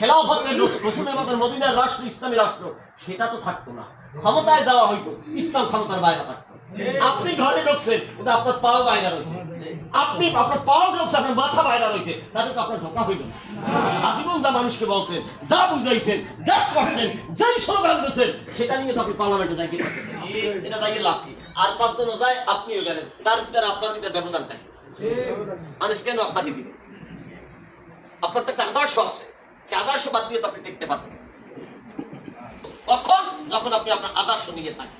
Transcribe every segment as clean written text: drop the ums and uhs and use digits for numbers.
খেলাফতের রাসূলের মতো মদিনার রাষ্ট্র ইসলামী রাষ্ট্র সেটা তো থাকতো না। ক্ষমতায় যাওয়া হইতো, ইসলাম ক্ষমতার বাইরে থাকতো। আপনি ঘরে ঢুকছেন কিন্তু আপনার পাও বাইরে রয়েছে, আপনি আপনার পাও ঢুকছে আপনার মাথা বাইরে রয়েছে, তাতে তো আপনার ঢোকা হইল না। আজীবন যা মানুষকে বলছেন, যা বুঝাইছেন, যা করছেন, যেই স্লোগান দিয়েছেন, সেটা নিয়ে তো আপনি পার্লামেন্টে যাই গিয়ে থাকতেছেন। এটা যাই গিয়ে লাভ কি? আর ৫ জনও যায়, আপনিও গেলেন, তার ভিতরে আপনার ভিতরে ব্যবধান থাকে। মানুষ কেন আপনাকে দিবে? আপনার তো একটা আদর্শ আছে, সে আদর্শ বাদ দিয়ে তো আপনি টিকতে পারবেন। কখন? যখন আপনি আপনার আদর্শ নিয়ে থাকেন।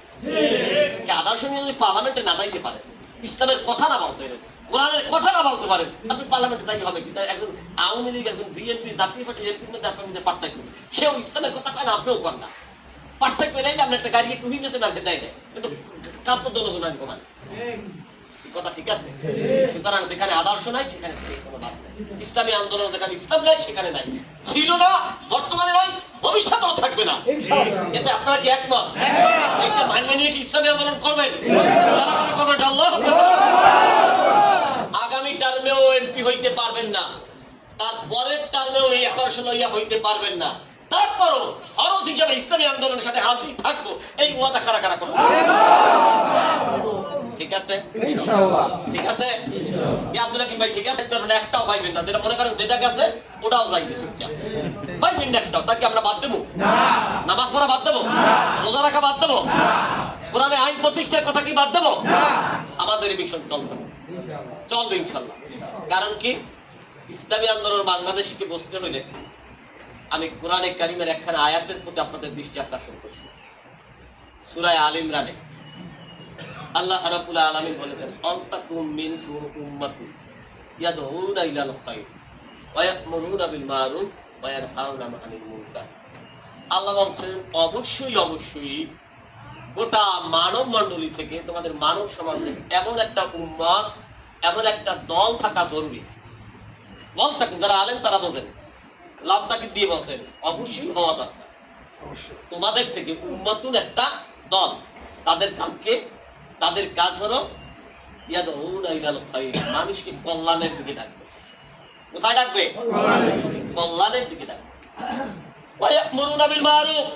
যে আদর্শ নিয়ে যদি পার্লামেন্টে না যাইতে পারেন, ইসলামের কথা না বলতে পারেন, কোরআনের কথা না বলতে পারেন, আপনি পার্লামেন্টে যাই হবে কি? একজন আওয়ামী লীগ, একজন বিএনপি, জাতীয় পার্টি এমপির মধ্যে আপনার মধ্যে পার্থক্য, সেও ইসলামের কথা কয় না, আপনিও কন না। পার্থক্য এলাই না, আপনি একটা গাড়ি একটু হিংসেছেন আর দেয় না, কিন্তু কাপ তো জনগণ আমি কমান। কথা ঠিক আছে? সুতরাং যেখানে আদর্শ নাই সেখানে কোনো লাভ নেই। ইসলামী আন্দোলন যেখানে ইসলাম নাই সেখানে নাই, ছিল না, বর্তমানে নাই, ভবিষ্যতেও থাকবে না। এতে আপনারা কি একমত? একটা মানিয়ে নিয়ে কি ইসলামী আন্দোলন করবেন? তারা মনে করবেন আল্লাহ আগামী টার্মেও এমপি হইতে পারবেন না, তার পরের টার্মেও এই আদর্শ লইয়া হইতে পারবেন না। তারপরও ফরজ হিসাবে ইসলামী আন্দোলনের সাথে হাসি থাকবো, এই ওয়াদা কারা কারা করবে? ঠিক আছে? ইনশাআল্লাহ ঠিক আছে? কি আব্দুল হাকিম ভাই ঠিক আছে? একটাও পাইবেন না, যেটা মনে করেন যেটা গেছে ওটাও যাইবে, পাইবেন না একটাও। তাকে আমরা বাদ দেবো? নামাজ পড়া বাদ দেবো? রোজা রাখা বাদ দেবো? কোরআনে আইন প্রতিষ্ঠার কথা কি বাদ দেবো? আমাদের মিশন চলবে, চলবে ইনশাআল্লাহ। কারণ কি? ইসলামী আন্দোলন বাংলাদেশকে বসতে হইলে আমি কোরআনে কারিমের একখানা আয়াতের প্রতি আপনাদের দৃষ্টি আকর্ষণ করছি। সূরা আল ইমরানে আল্লাহ রাব্বুল আলামিন বলেছেন, আনতাকুম মিনকুম উম্মাতুন ইয়াদউনা ইলাল খায়র ওয়া ইয়া'মুরুনা বিল মারুফ ওয়া ইয়ানহাউনা আনিল মুনকার। আল্লাহ বলেন অবশ্যই অবশ্যই গোটা মানব মণ্ডলী থেকে, তোমাদের মানব সমাজ থেকে এমন একটা উম্মত, এমন একটা দল থাকা জরুরি। দল থাকুন, যারা আলেম তারা বোঝেন, লাভ তাকে দিয়ে বলছেন অবশ্যই হওয়া দরকার। তোমাদের থেকে উম্মাতুন একটা দল, তাদের কামকে, তাদের কাজ হলো ইয়াদউনা ইলাল খায়র, মানুষকে কল্যাণের দিকে ডাকবে। কোথায় ডাকবে? কল্যাণের দিকে ডাকবে। ওয়া ইয়া'মুরুনা বিল মারুফ,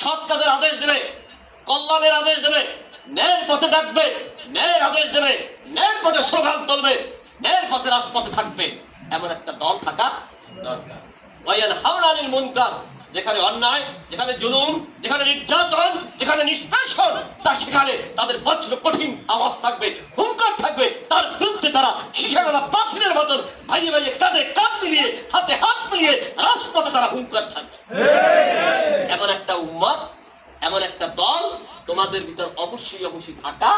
সৎ কাজের আদেশ দেবে, কল্যাণের আদেশ দেবে, ন্যায়ের পথে ডাকবে, ন্যায়ের আদেশ দেবে, ন্যায়ের পথে স্লোগান তুলবে, ন্যায়ের পথে রাজপথে থাকবে, এমন একটা দল থাকা দরকার। ওয়া ইয়ানহাউনা আনিল মুনকার, যেখানে অন্যায়, যেখানে জুলুম, যেখানে নির্যাতন, যেখানে নিষ্পেষণ, সেখানে তাদের বজ্র কঠিন আওয়াজ থাকবে, হুঙ্কার থাকবে, তার বিরুদ্ধে তারা শিশাগলা বাসিনের মতন ভাইয়ে ভাইয়ে কাঁধে কাঁধ মিলিয়ে, হাতে হাত মিলিয়ে রাজপথে তারা হুঙ্কার থাকবে। এমন একটা উম্মত, এমন একটা দল তোমাদের ভিতর অবশ্যই অবশ্যই থাকা।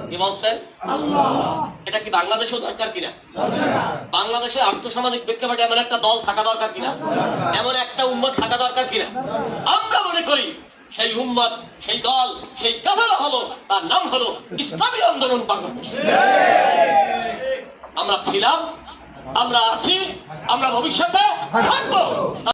কি বলছেন? এটা কি বাংলাদেশেও দরকার কিনা? বাংলাদেশের আর্থসামাজিক প্রেক্ষাপটে এমন একটা দল থাকা দরকার কিনা? এমন একটা উম্মত থাকা দরকার কিনা? আমরা মনে করি সেই উম্মত, সেই দল, সেই কাফেলা হলো, তার নাম হলো ইসলামী আন্দোলন বাংলাদেশ। আমরা ছিলাম, আমরা আছি, আমরা ভবিষ্যতে থাকবো।